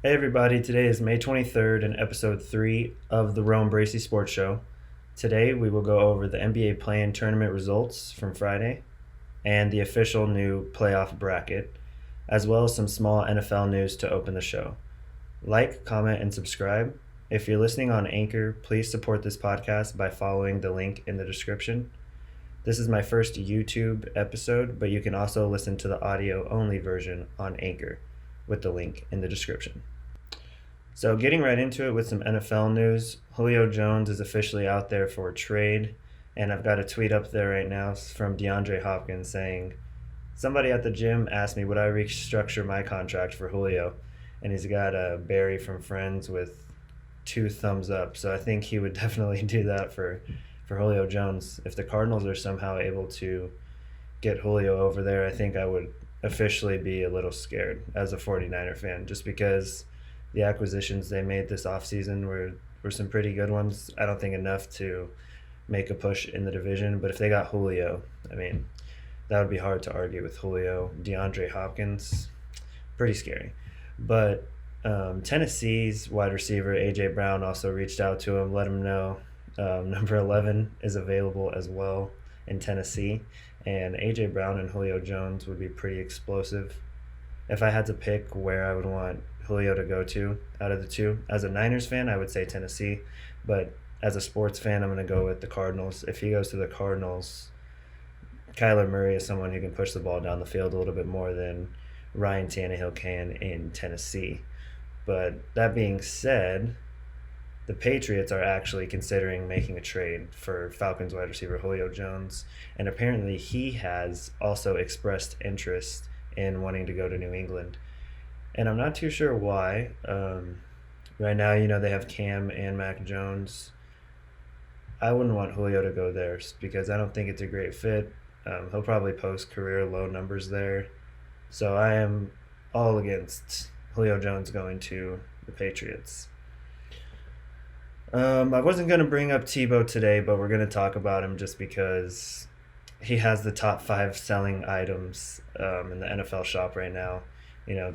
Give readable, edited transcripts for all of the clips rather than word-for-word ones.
Hey everybody, today is May 23rd and episode 3 of the Bracy Sports Show. Today we will go over the NBA play-in tournament results from Friday and the official new playoff bracket, as well as some small NFL news to open the show. Like, comment, and subscribe. If you're listening on Anchor, please support this podcast by following the link in the description. This is my first YouTube episode, but you can also listen to the audio-only version on Anchor with the link in the description. So getting right into it with some NFL news, Julio Jones is officially out there for a trade, and I've got a tweet up there right now from DeAndre Hopkins saying, somebody at the gym asked me would I restructure my contract for Julio, and he's got a Barry from Friends with 2 thumbs up, so I think he would definitely do that for Julio Jones. If the Cardinals are somehow able to get Julio over there, I think I would officially be a little scared as a 49er fan, just because the acquisitions they made this offseason were some pretty good ones. I don't think enough to make a push in the division, but if they got Julio, I mean, that would be hard to argue with Julio. DeAndre Hopkins, pretty scary. But Tennessee's wide receiver, A.J. Brown, also reached out to him, let him know number 11 is available as well in Tennessee. And A.J. Brown and Julio Jones would be pretty explosive. If I had to pick where I would want Julio to go to out of the two, as a Niners fan, I would say Tennessee. But as a sports fan, I'm going to go with the Cardinals. If he goes to the Cardinals, Kyler Murray is someone who can push the ball down the field a little bit more than Ryan Tannehill can in Tennessee. But that being said, the Patriots are actually considering making a trade for Falcons wide receiver Julio Jones, and apparently he has also expressed interest in wanting to go to New England. And I'm not too sure why. Right now, they have Cam and Mac Jones. I wouldn't want Julio to go there because I don't think it's a great fit. He'll probably post career low numbers there. So I am all against Julio Jones going to the Patriots. I wasn't going to bring up Tebow today, but we're going to talk about him just because he has the top 5 selling items in the NFL shop right now.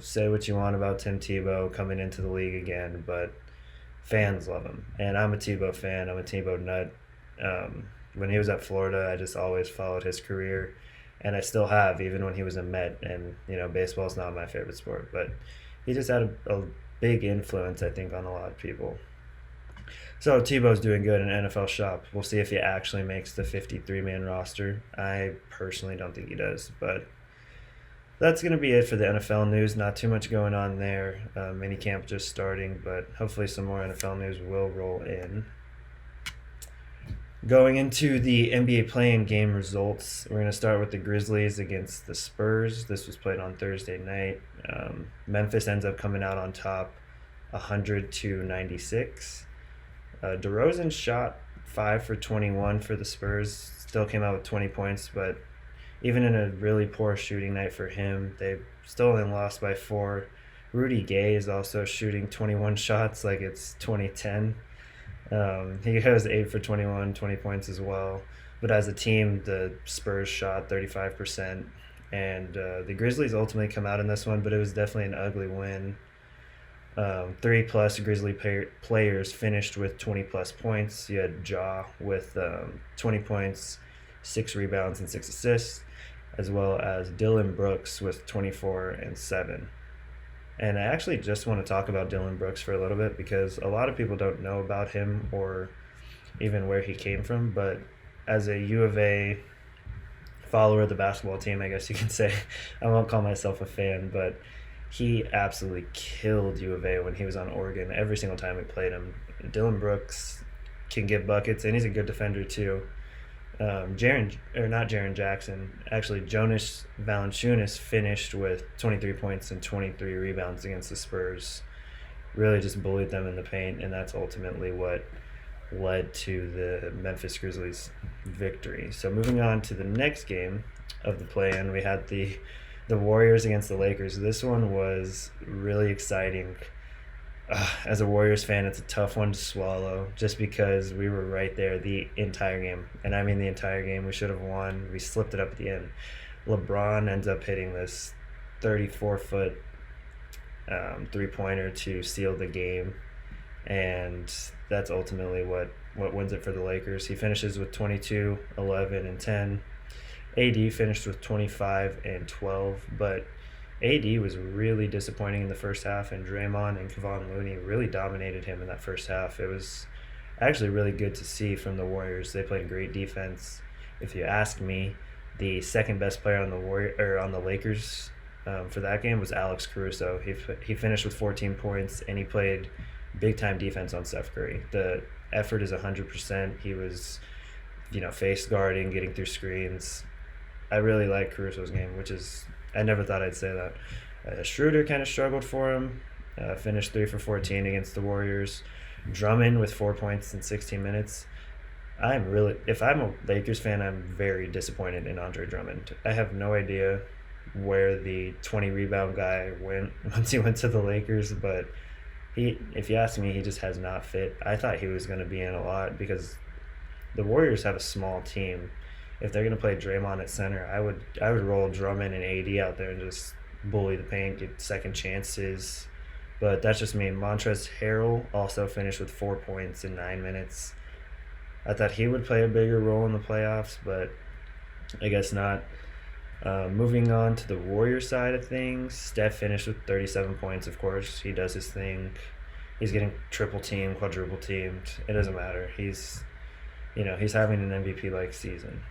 Say what you want about Tim Tebow coming into the league again, but fans love him. And I'm a Tebow fan. I'm a Tebow nut. When he was at Florida, I just always followed his career, and I still have, even when he was a Met. And, baseball's not my favorite sport, but he just had a big influence, I think, on a lot of people. So Tebow's doing good in NFL shop. We'll see if he actually makes the 53-man roster. I personally don't think he does, but that's going to be it for the NFL news. Not too much going on there. Minicamp just starting, but hopefully some more NFL news will roll in. Going into the NBA play-in game results, we're going to start with the Grizzlies against the Spurs. This was played on Thursday night. Memphis ends up coming out on top 100-96. DeRozan shot 5 for 21 for the Spurs. Still came out with 20 points, but even in a really poor shooting night for him, they still only lost by 4. Rudy Gay is also shooting 21 shots like it's 2010. He goes 8 for 21, 20 points as well. But as a team, the Spurs shot 35%. And the Grizzlies ultimately come out in this one, but it was definitely an ugly win. 3+ Grizzly players finished with 20+ points. You had Ja with 20 points, 6 rebounds, and 6 assists, as well as Dylan Brooks with 24 and 7. And I actually just want to talk about Dylan Brooks for a little bit because a lot of people don't know about him or even where he came from. But as a U of A follower of the basketball team, I guess you can say, I won't call myself a fan, but he absolutely killed U of A when he was on Oregon every single time we played him. Dylan Brooks can get buckets, and he's a good defender too. Jaren Jackson, actually Jonas Valanciunas finished with 23 points and 23 rebounds against the Spurs. Really just bullied them in the paint, and that's ultimately what led to the Memphis Grizzlies' victory. So moving on to the next game of the play-in, we had the Warriors against the Lakers. This one was really exciting. As a Warriors fan, it's a tough one to swallow just because we were right there the entire game. And I mean the entire game. We should have won. We slipped it up at the end. LeBron ends up hitting this 34-foot three-pointer to seal the game, and that's ultimately what wins it for the Lakers. He finishes with 22, 11, and 10. AD finished with 25 and 12, but AD was really disappointing in the first half, and Draymond and Kevon Looney really dominated him in that first half. It was actually really good to see from the Warriors. They played great defense. If you ask me, the second best player on the Lakers for that game was Alex Caruso. He finished with 14 points, and he played big time defense on Steph Curry. The effort is 100%. He was, face guarding, getting through screens. I really like Caruso's game, I never thought I'd say that. Schroeder kind of struggled for him. Finished 3 for 14 against the Warriors. Drummond with 4 points in 16 minutes. If I'm a Lakers fan, I'm very disappointed in Andre Drummond. I have no idea where the 20 rebound guy went once he went to the Lakers, but if you ask me, he just has not fit. I thought he was going to be in a lot because the Warriors have a small team. If they're going to play Draymond at center, I would roll Drummond and AD out there and just bully the paint, get second chances. But that's just me. Montrezl Harrell also finished with 4 points in 9 minutes. I thought he would play a bigger role in the playoffs, but I guess not. Moving on to the Warriors side of things, Steph finished with 37 points, of course. He does his thing. He's getting triple teamed, quadruple teamed. It doesn't matter. He's having an MVP-like season.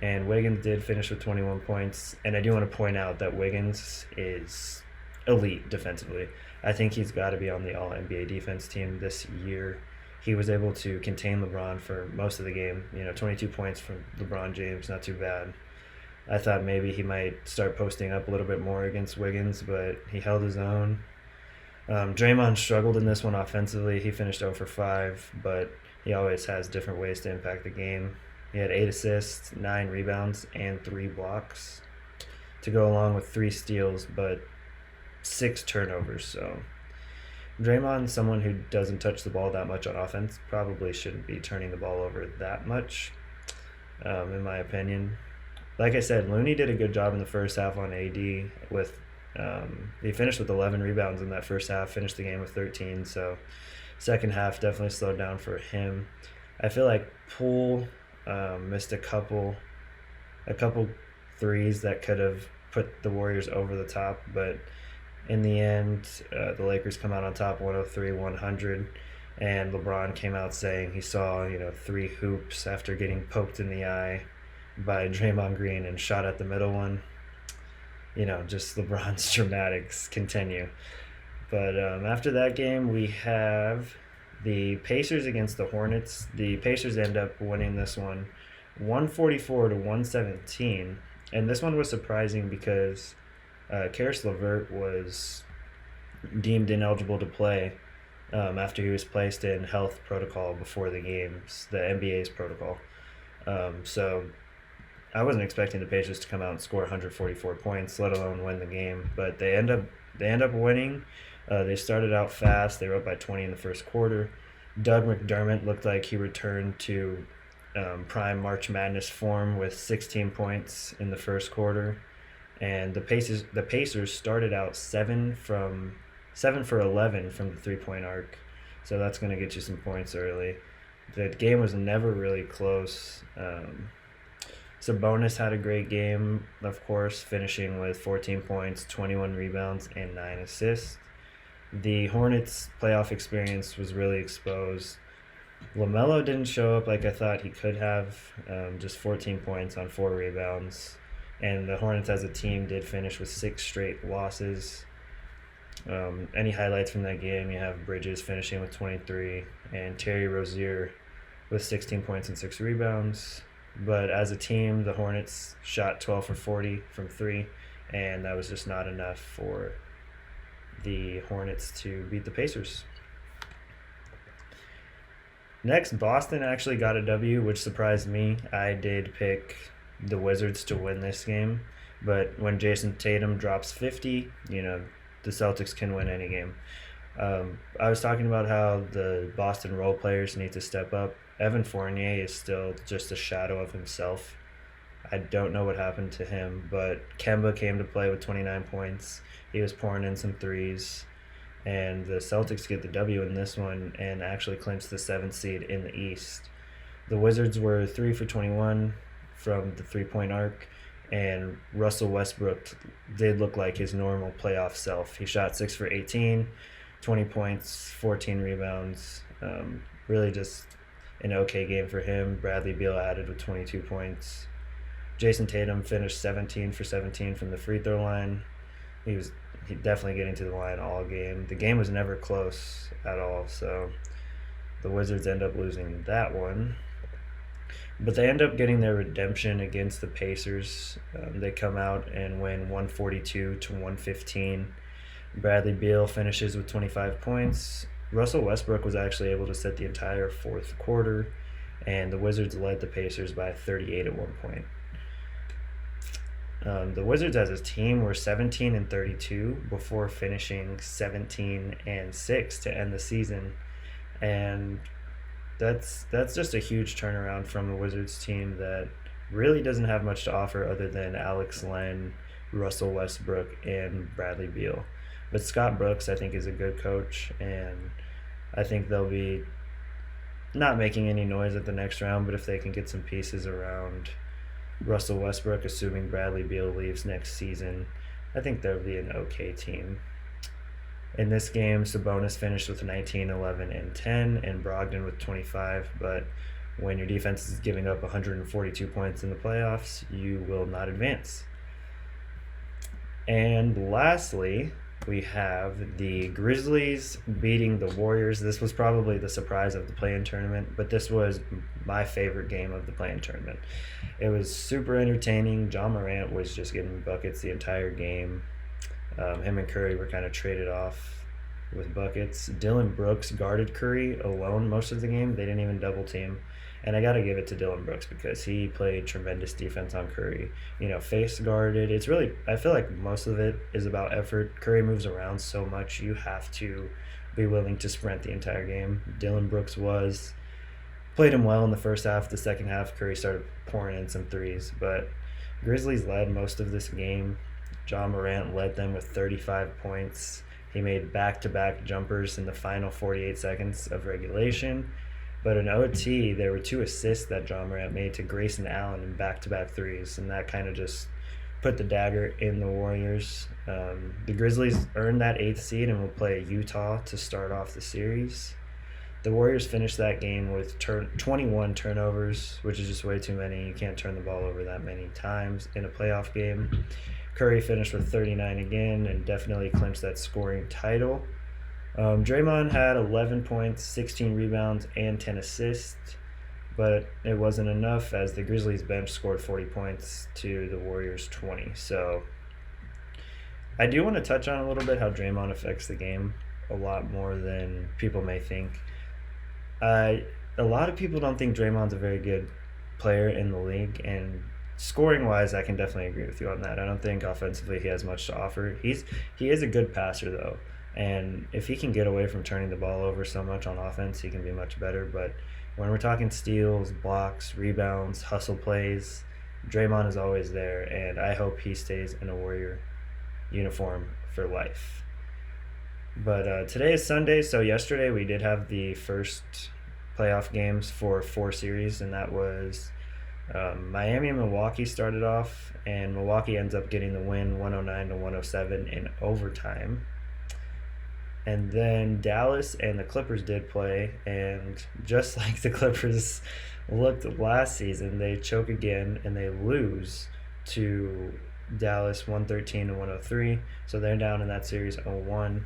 And Wiggins did finish with 21 points. And I do want to point out that Wiggins is elite defensively. I think he's got to be on the All-NBA defense team this year. He was able to contain LeBron for most of the game. 22 points from LeBron James, not too bad. I thought maybe he might start posting up a little bit more against Wiggins, but he held his own. Draymond struggled in this one offensively. He finished 0 for 5, but he always has different ways to impact the game. He had 8 assists, 9 rebounds, and 3 blocks to go along with 3 steals, but 6 turnovers. So Draymond, someone who doesn't touch the ball that much on offense, probably shouldn't be turning the ball over that much, in my opinion. Like I said, Looney did a good job in the first half on AD. He finished with 11 rebounds in that first half, finished the game with 13. So second half definitely slowed down for him. I feel like Poole missed a couple threes that could have put the Warriors over the top, but in the end, the Lakers come out on top 103-100, and LeBron came out saying he saw 3 hoops after getting poked in the eye by Draymond Green and shot at the middle one. Just LeBron's dramatics continue. But after that game, we have the Pacers against the Hornets. The Pacers end up winning this one 144-117. And this one was surprising because Karis LeVert was deemed ineligible to play after he was placed in health protocol before the games, the NBA's protocol. So I wasn't expecting the Pacers to come out and score 144 points, let alone win the game. But they end up winning. They started out fast. They were up by 20 in the first quarter. Doug McDermott looked like he returned to prime March Madness form with 16 points in the first quarter. And the Pacers started out 7 for 11 from the three-point arc. So that's going to get you some points early. The game was never really close. Sabonis had a great game, of course, finishing with 14 points, 21 rebounds, and 9 assists. The Hornets' playoff experience was really exposed. LaMelo didn't show up like I thought he could have, just 14 points on 4 rebounds. And the Hornets as a team did finish with 6 straight losses. Any highlights from that game? You have Bridges finishing with 23 and Terry Rozier with 16 points and 6 rebounds. But as a team, the Hornets shot 12 for 40 from 3, and that was just not enough for the Hornets to beat the Pacers. Next, Boston actually got a W, which surprised me. I did pick the Wizards to win this game, but when Jason Tatum drops 50, the Celtics can win any game. I was talking about how the Boston role players need to step up. Evan Fournier is still just a shadow of himself. I don't know what happened to him, but Kemba came to play with 29 points. He was pouring in some threes. and the Celtics get the W in this one and actually clinch the 7th seed in the East. The Wizards were 3 for 21 from the three-point arc, and Russell Westbrook did look like his normal playoff self. He shot 6 for 18, 20 points, 14 rebounds. Really just an okay game for him. Bradley Beal added with 22 points. Jason Tatum finished 17 for 17 from the free throw line. He definitely getting to the line all game. The game was never close at all, so the Wizards end up losing that one. But they end up getting their redemption against the Pacers. They come out and win 142 to 115. Bradley Beal finishes with 25 points. Russell Westbrook was actually able to set the entire fourth quarter, and the Wizards led the Pacers by 38 at one point. The Wizards as a team were 17 and 32 before finishing 17 and 6 to end the season, and that's just a huge turnaround from a Wizards team that really doesn't have much to offer other than Alex Len, Russell Westbrook, and Bradley Beal. But Scott Brooks, I think, is a good coach, and I think they'll be not making any noise at the next round, but if they can get some pieces around Russell Westbrook, assuming Bradley Beal leaves next season, I think they'll be an okay team. In this game, Sabonis finished with 19, 11, and 10, and Brogdon with 25, but when your defense is giving up 142 points in the playoffs, you will not advance. And lastly, we have the Grizzlies beating the Warriors. This was probably the surprise of the play-in tournament, but this was my favorite game of the play-in tournament. It was super entertaining. Ja Morant was just getting buckets the entire game. Him and Curry were kind of traded off with buckets. Dillon Brooks guarded Curry alone most of the game. They didn't even double team. And I got to give it to Dillon Brooks because he played tremendous defense on Curry. Face guarded. It's really, I feel like most of it is about effort. Curry moves around so much. You have to be willing to sprint the entire game. Dillon Brooks played him well in the first half. The second half, Curry started pouring in some threes. But Grizzlies led most of this game. Ja Morant led them with 35 points. He made back-to-back jumpers in the final 48 seconds of regulation. But in OT, there were 2 assists that Ja Morant made to Grayson Allen in back-to-back threes, and that kind of just put the dagger in the Warriors. The Grizzlies earned that 8th seed and will play Utah to start off the series. The Warriors finished that game with 21 turnovers, which is just way too many. You can't turn the ball over that many times in a playoff game. Curry finished with 39 again and definitely clinched that scoring title. Draymond had 11 points, 16 rebounds, and 10 assists, but it wasn't enough as the Grizzlies bench scored 40 points to the Warriors 20. So I do want to touch on a little bit how Draymond affects the game a lot more than people may think. A lot of people don't think Draymond's a very good player in the league, and scoring-wise, I can definitely agree with you on that. I don't think offensively he has much to offer. He is a good passer, though. And if he can get away from turning the ball over so much on offense, he can be much better. But when we're talking steals, blocks, rebounds, hustle plays, Draymond is always there, and I hope he stays in a Warrior uniform for life. But today is Sunday, so yesterday we did have the first playoff games for 4 series, and that was Miami and Milwaukee started off, and Milwaukee ends up getting the win 109 to 107 in overtime. And then Dallas and the Clippers did play, and just like the Clippers looked last season, they choke again and they lose to Dallas 113 to 103. So they're down in that series 0-1.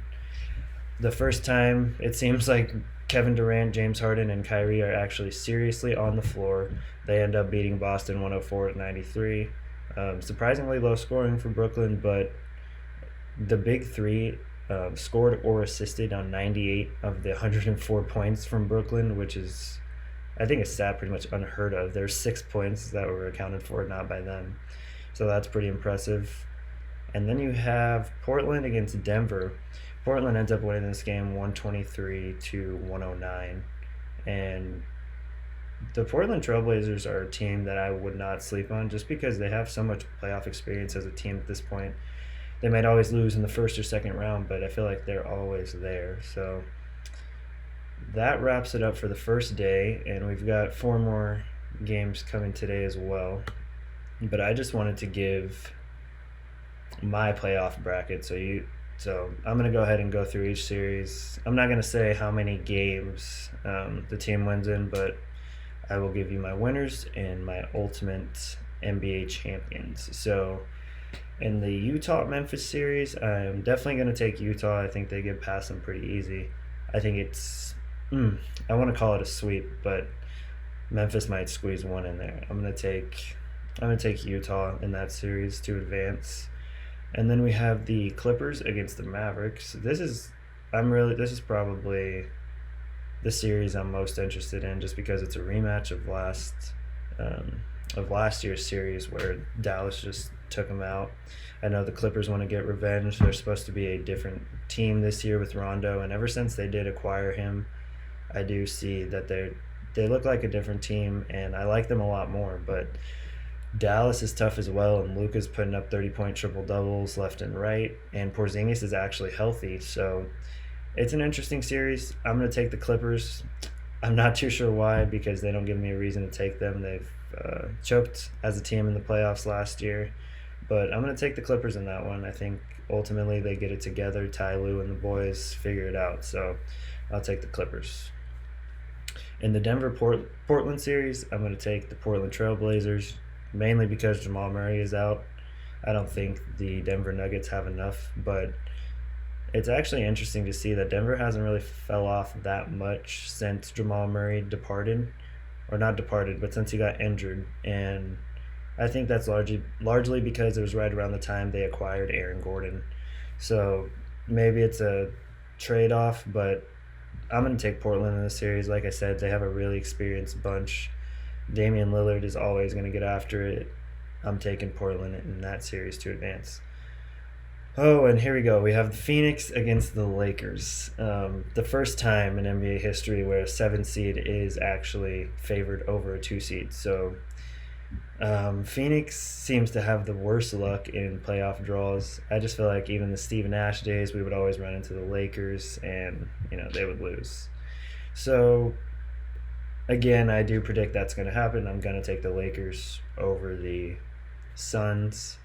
The first time it seems like Kevin Durant, James Harden, and Kyrie are actually seriously on the floor. They end up beating Boston 104 to 93. Surprisingly low scoring for Brooklyn, but the big three scored or assisted on 98 of the 104 points from Brooklyn, which is, I think, a stat pretty much unheard of. There's 6 points that were accounted for, not by them. So that's pretty impressive. And then you have Portland against Denver. Portland ends up winning this game 123 to 109. And the Portland Trailblazers are a team that I would not sleep on just because they have so much playoff experience as a team at this point. they might always lose in the first or second round, but I feel like they're always there. So that wraps it up for the first day, and we've got 4 more games coming today as well. But I just wanted to give my playoff bracket. So I'm gonna go ahead and go through each series. I'm not gonna say how many games the team wins in, but I will give you my winners and my ultimate NBA champions. So in the Utah-Memphis series, I'm definitely going to take Utah. I think they get past them pretty easy. I think I want to call it a sweep, but Memphis might squeeze one in there. I'm going to take Utah in that series to advance. And then we have the Clippers against the Mavericks. This is probably the series I'm most interested in, just because it's a rematch of last year's series where Dallas just took them out. I know the Clippers want to get revenge. They're supposed to be a different team this year with Rondo, and ever since they did acquire him, I do see that they look like a different team, and I like them a lot more. But Dallas is tough as well, and Luka's putting up 30-point triple-doubles left and right, and Porzingis is actually healthy, so it's an interesting series. I'm going to take the Clippers. I'm not too sure why, because they don't give me a reason to take them. They've choked as a team in the playoffs last year, but I'm going to take the Clippers in that one. I think ultimately they get it together. Ty Lue and the boys figure it out, so I'll take the Clippers. In the Denver-Portland series, I'm going to take the Portland Trailblazers, mainly because Jamal Murray is out. I don't think the Denver Nuggets have enough, but it's actually interesting to see that Denver hasn't really fell off that much since Jamal Murray departed, or not departed, but since he got injured. And I think that's largely because it was right around the time they acquired Aaron Gordon. So maybe it's a trade-off, but I'm going to take Portland in this series. Like I said, they have a really experienced bunch. Damian Lillard is always going to get after it. I'm taking Portland in that series to advance. Oh, and here we go. We have the Phoenix against the Lakers. The first time in NBA history where a 7 seed is actually favored over a 2 seed. So Phoenix seems to have the worst luck in playoff draws. I just feel like even the Steve Nash days, we would always run into the Lakers, and they would lose. So again, I do predict that's going to happen. I'm going to take the Lakers over the Suns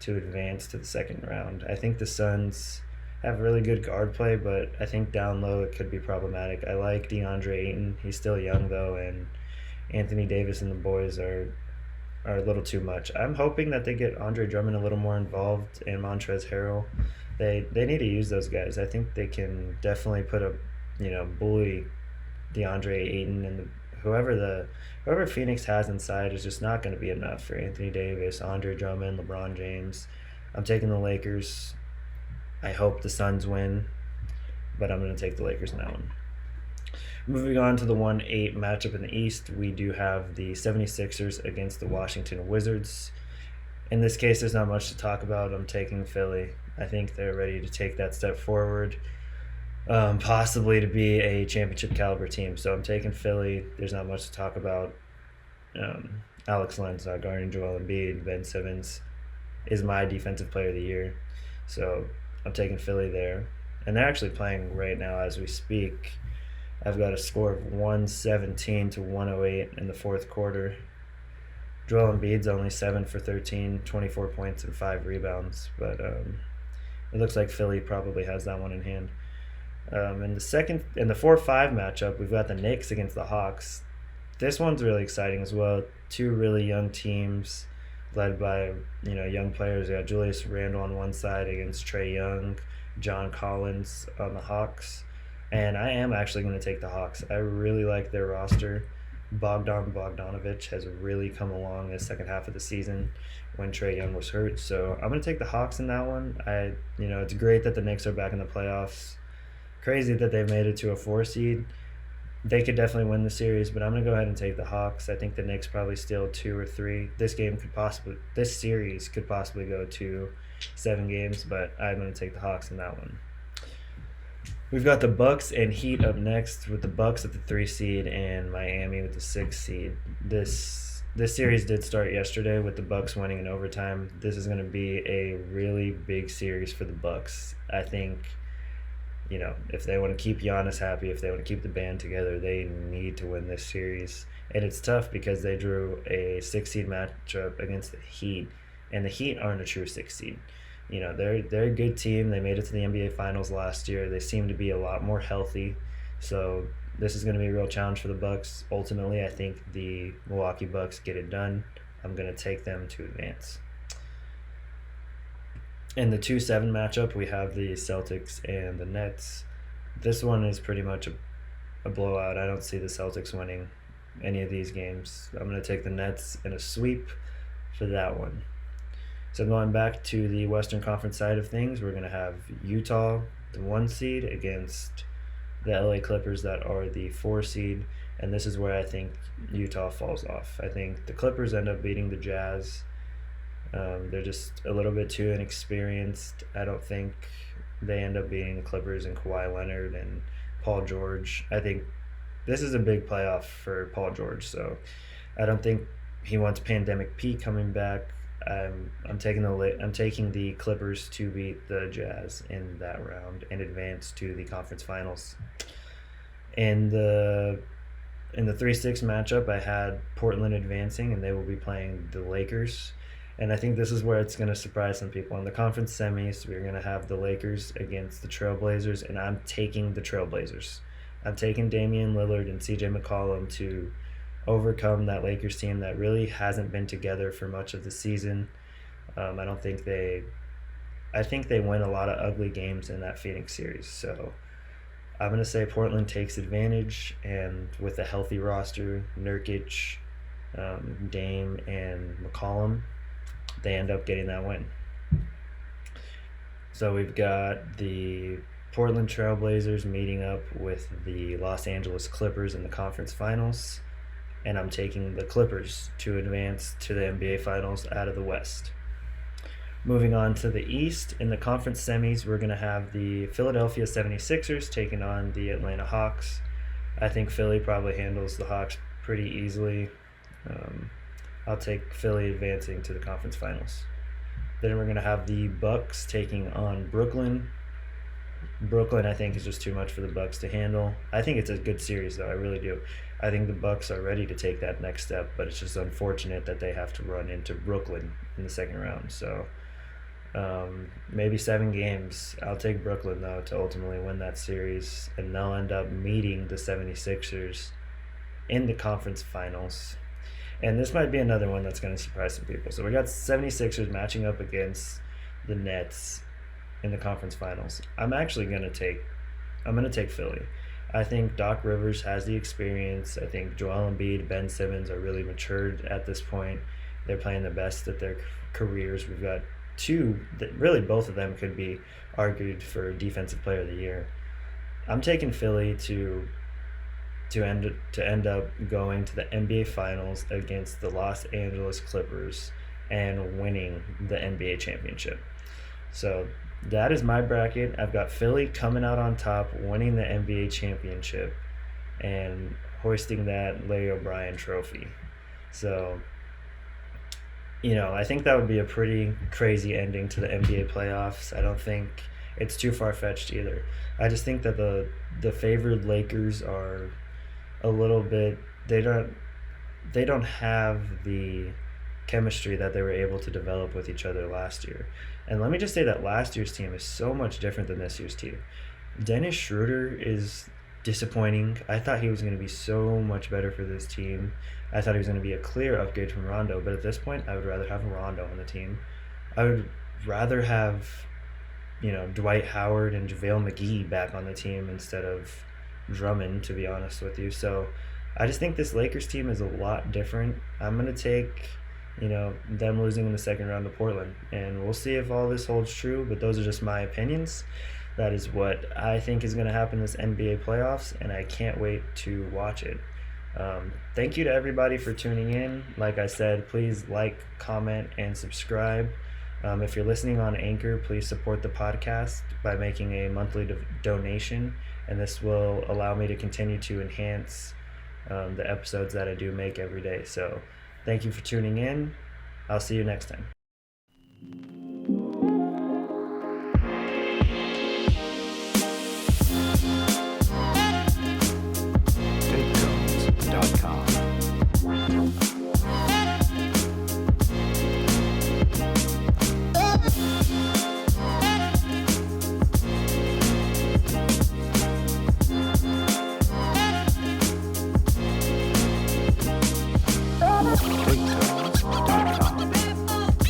to advance to the second round. I think the Suns have really good guard play, but I think down low it could be problematic. I like DeAndre Ayton. He's still young, though, and Anthony Davis and the boys are a little too much. I'm hoping that they get Andre Drummond a little more involved and Montrezl Harrell. They need to use those guys. I think they can definitely bully DeAndre Ayton, and whoever Phoenix has inside is just not going to be enough for Anthony Davis, Andre Drummond, LeBron James. I'm taking the Lakers. I hope the Suns win, but I'm going to take the Lakers in that one. Moving on to the 1-8 matchup in the East, we do have the 76ers against the Washington Wizards. In this case, there's not much to talk about. I'm taking Philly. I think they're ready to take that step forward, possibly to be a championship caliber team. So I'm taking Philly. There's not much to talk about. Alex Len's not guarding Joel Embiid. Ben Simmons is my defensive player of the year. So I'm taking Philly there. And they're actually playing right now as we speak. I've got a score of 117 to 108 in the fourth quarter. Joel Embiid's only 7 for 13, 24 points and 5 rebounds. But it looks like Philly probably has that one in hand. In the 4-5 matchup, we've got the Knicks against the Hawks. This one's really exciting as well. Two really young teams led by young players. We got Julius Randle on one side against Trae Young, John Collins on the Hawks. And I am actually going to take the Hawks. I really like their roster. Bogdanovich has really come along the second half of the season when Trae Young was hurt. So I'm going to take the Hawks in that one. It's great that the Knicks are back in the playoffs. Crazy that they've made it to a 4 seed. They could definitely win the series, but I'm going to go ahead and take the Hawks. I think the Knicks probably steal 2 or 3. This series could possibly go to 7 games, but I'm going to take the Hawks in that one. We've got the Bucks and Heat up next, with the Bucks at the 3 seed and Miami with the 6 seed. This this series did start yesterday with the Bucks winning in overtime. This is going to be a really big series for the Bucks. I think, if they want to keep Giannis happy, if they want to keep the band together, they need to win this series. And it's tough because they drew a 6-seed matchup against the Heat, and the Heat aren't a true 6-seed. They're a good team. They made it to the NBA Finals last year. They seem to be a lot more healthy. So this is going to be a real challenge for the Bucks. Ultimately, I think the Milwaukee Bucks get it done. I'm going to take them to advance. In the 2-7 matchup, we have the Celtics and the Nets. This one is pretty much a blowout. I don't see the Celtics winning any of these games. I'm going to take the Nets in a sweep for that one. So going back to the Western Conference side of things, we're going to have Utah, the 1 seed, against the LA Clippers that are the 4 seed. And this is where I think Utah falls off. I think the Clippers end up beating the Jazz. They're just a little bit too inexperienced. I don't think they end up beating the Clippers and Kawhi Leonard and Paul George. I think this is a big playoff for Paul George, so I don't think he wants Pandemic Pete coming back. I'm taking the Clippers to beat the Jazz in that round and advance to the conference finals. In the 3-6 matchup, I had Portland advancing, and they will be playing the Lakers. And I think this is where it's going to surprise some people. In the conference semis, we're going to have the Lakers against the Trailblazers, and I'm taking the Trailblazers. I'm taking Damian Lillard and CJ McCollum to overcome that Lakers team that really hasn't been together for much of the season. I think they win a lot of ugly games in that Phoenix series. So I'm going to say Portland takes advantage, and with a healthy roster, Nurkic, Dame, and McCollum, they end up getting that win. So we've got the Portland Trailblazers meeting up with the Los Angeles Clippers in the conference finals, and I'm taking the Clippers to advance to the NBA Finals out of the West. Moving on to the East, in the conference semis, we're going to have the Philadelphia 76ers taking on the Atlanta Hawks. I think Philly probably handles the Hawks pretty easily. I'll take Philly advancing to the conference finals. Then we're going to have the Bucks taking on Brooklyn. Brooklyn, I think, is just too much for the Bucks to handle. I think it's a good series, though. I really do. I think the Bucks are ready to take that next step, but it's just unfortunate that they have to run into Brooklyn in the second round. So maybe 7 games. I'll take Brooklyn, though, to ultimately win that series, and they'll end up meeting the 76ers in the conference finals. And this might be another one that's going to surprise some people. So we got 76ers matching up against the Nets in the conference finals. I'm going to take Philly. I think Doc Rivers has the experience. I think Joel Embiid, Ben Simmons are really matured at this point. They're playing the best of their careers. We've got 2 that really both of them could be argued for Defensive Player of the Year. I'm taking Philly to end up going to the NBA Finals against the Los Angeles Clippers and winning the NBA championship. So that is my bracket. I've got Philly coming out on top, winning the NBA championship, and hoisting that Larry O'Brien trophy. So, I think that would be a pretty crazy ending to the NBA playoffs. I don't think it's too far-fetched either. I just think that the favored Lakers are a little bit, they don't have the chemistry that they were able to develop with each other last year. And let me just say that last year's team is so much different than this year's team. Dennis Schroeder is disappointing. I thought he was going to be so much better for this team. I thought he was going to be a clear upgrade from Rondo, but at this point, I would rather have Rondo on the team. I would rather have, Dwight Howard and JaVale McGee back on the team instead of Drummond, to be honest with you. So I just think this Lakers team is a lot different. I'm going to take, them losing in the second round to Portland, and we'll see if all this holds true, but those are just my opinions. That is what I think is going to happen in this NBA playoffs, and I can't wait to watch it. Thank you to everybody for tuning in. Like I said, please like, comment, and subscribe. If you're listening on Anchor, please support the podcast by making a monthly donation, and this will allow me to continue to enhance the episodes that I do make every day. So Thank you for tuning in. I'll see you next time.